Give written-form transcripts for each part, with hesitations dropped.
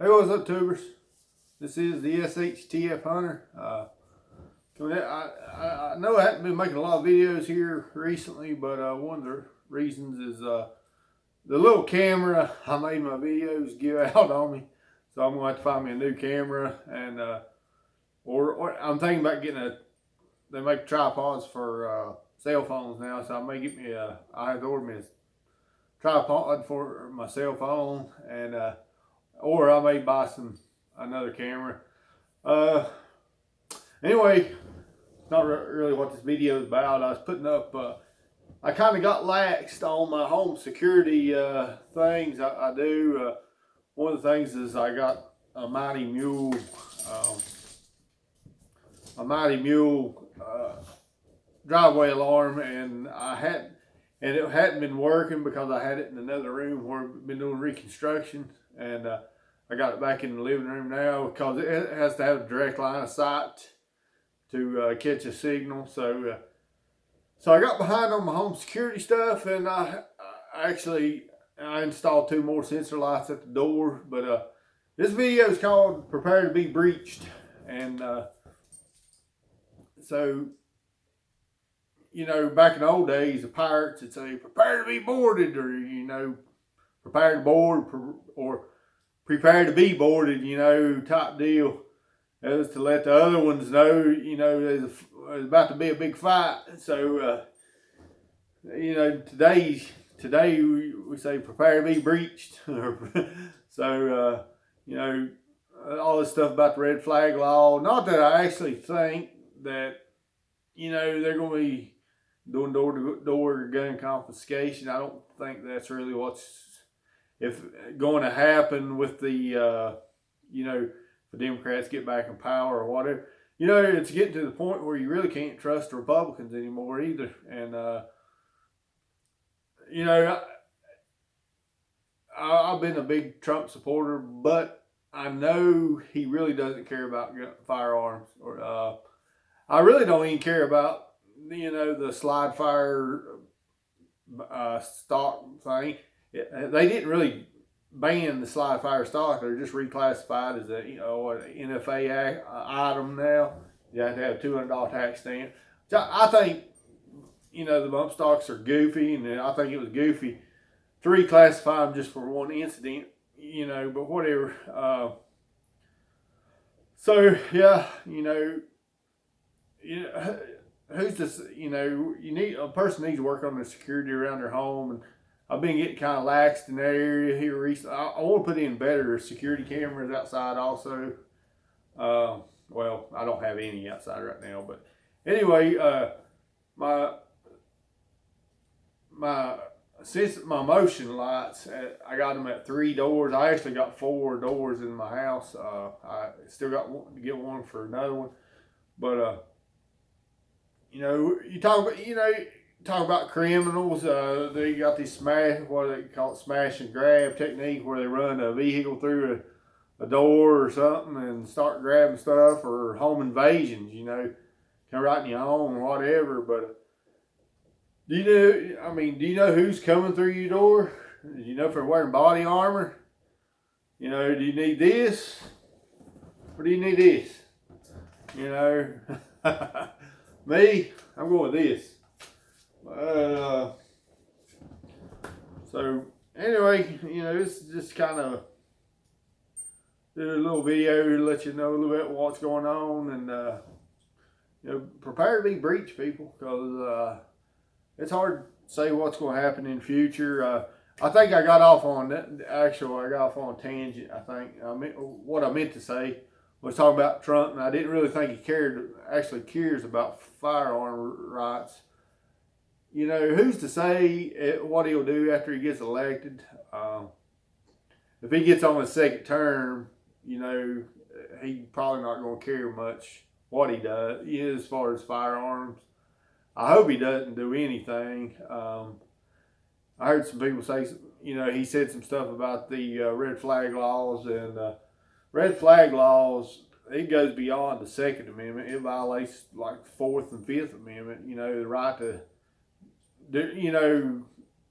Hey, what's up, tubers? This is the SHTF Hunter. I know I haven't been making a lot of videos here recently, but one of the reasons is the little camera I made my videos give out on me. So I'm going to have to find me a new camera, and or I'm thinking about getting they make tripods for cell phones now, so I may get me I have to order me a tripod for my cell phone, and or I may buy another camera. Anyway, not really what this video is about. I was putting up. I kind of got laxed on my home security things I do. One of the things is I got a Mighty Mule, driveway alarm, and it hadn't been working because I had it in another room where I've been doing reconstruction, and I got it back in the living room now because it has to have a direct line of sight to catch a signal. So I got behind on my home security stuff, and I installed 2 more sensor lights at the door. But this video is called "Prepare to be Breached," and so, you know, back in the old days, the pirates would say, "Prepare to be boarded," or, you know, "Prepare to board," or "Prepare to be boarded," you know, type deal. It was to let the other ones know, you know, there's about to be a big fight. So, you know, today we say "Prepare to be breached." So, you know, all this stuff about the red flag law. Not that I actually think that, you know, they're going to be doing door-to-door gun confiscation. I don't think that's really what's going to happen with the, you know, the Democrats get back in power or whatever. You know, it's getting to the point where you really can't trust the Republicans anymore either. And, you know, I've been a big Trump supporter, but I know he really doesn't care about firearms. Or I really don't even care about, you know, the slide fire stock thing. They didn't really ban the slide fire stock. They're just reclassified as a, you know, an NFA item now. You have to have a $200 tax stamp. So I think, you know, the bump stocks are goofy, and I think it was goofy to reclassify them just for one incident, you know, but whatever. So yeah, you know, who's this? You know, a person needs to work on their security around their home, and I've been getting kind of laxed in that area here recently. I want to put in better security cameras outside also. Well, I don't have any outside right now, but anyway, since my motion lights, I got them at 3 doors. I actually got 4 doors in my house. I still got one to get one for another one, but you know, talk about criminals. They got these what they call it, smash and grab technique, where they run a vehicle through a door or something and start grabbing stuff, or home invasions. You know, come right in your home or whatever. But do you know who's coming through your door? Do you know if they're wearing body armor? You know, do you need this, or do you need this? You know, me, I'm going with this. So anyway, you know, this is just kind of do a little video to let you know a little bit what's going on, and you know, prepare to be breached, people, because it's hard to say what's going to happen in the future. I think I got off on that. Actually, I got off on a tangent. What I meant to say was talking about Trump, and I didn't really think he cares about firearm rights. You know, who's to say what he'll do after he gets elected? If he gets on his second term, you know, he probably not going to care much what he does, you know, as far as firearms. I hope he doesn't do anything. I heard some people say, you know, he said some stuff about the red flag laws, and red flag laws, it goes beyond the Second Amendment. It violates like the Fourth and Fifth Amendment. You know, the right to, you know,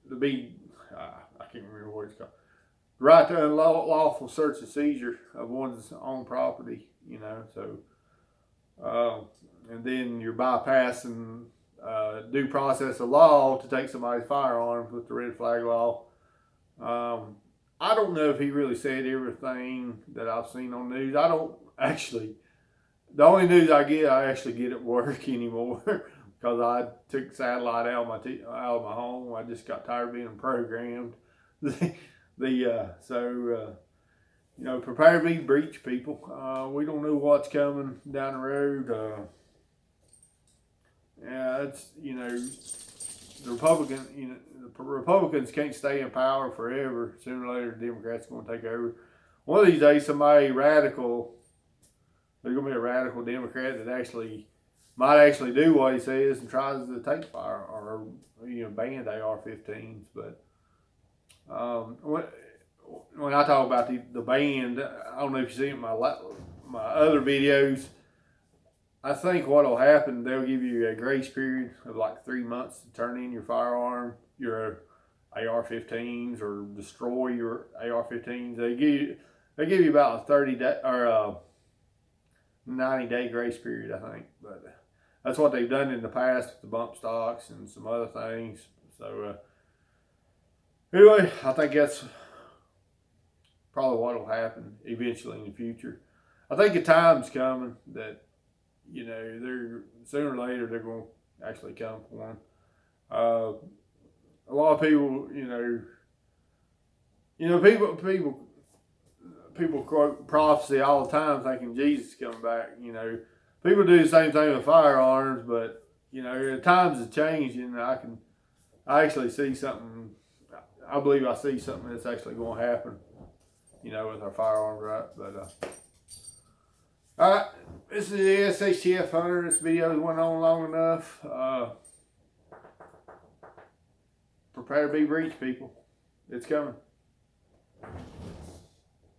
to be, I can't remember what it's called. right to unlawful search and seizure of one's own property. You know, so and then you're bypassing due process of law to take somebody's firearms with the red flag law. I don't know if he really said everything that I've seen on news. I don't actually. The only news I actually get at work anymore because I took satellite out of my home. I just got tired of being programmed. Prepare to be breach, people. We don't know what's coming down the road. It's the Republicans can't stay in power forever. Sooner or later, the Democrats are going to take over. One of these days, there's going to be a radical Democrat that might actually do what he says and tries to take fire or ban AR-15s. But when I talk about the ban, I don't know if you see it in my other videos. I think what'll happen, they'll give you a grace period of like 3 months to turn in your firearm, your AR-15s, or destroy your AR-15s. They give you about a 30-day or a 90-day grace period, I think. But that's what they've done in the past with the bump stocks and some other things. So anyway, I think that's probably what'll happen eventually in the future. I think the time's coming that they're sooner or later they're going to actually come for one. A lot of people, people quote prophecy all the time, thinking Jesus is coming back. People do the same thing with firearms, but the times have changed, and I actually see something. I believe I see something that's actually going to happen. With our firearms, right? But all right, this is the SHTF Hunter. This video went on long enough. Prepare to be breached, people. It's coming.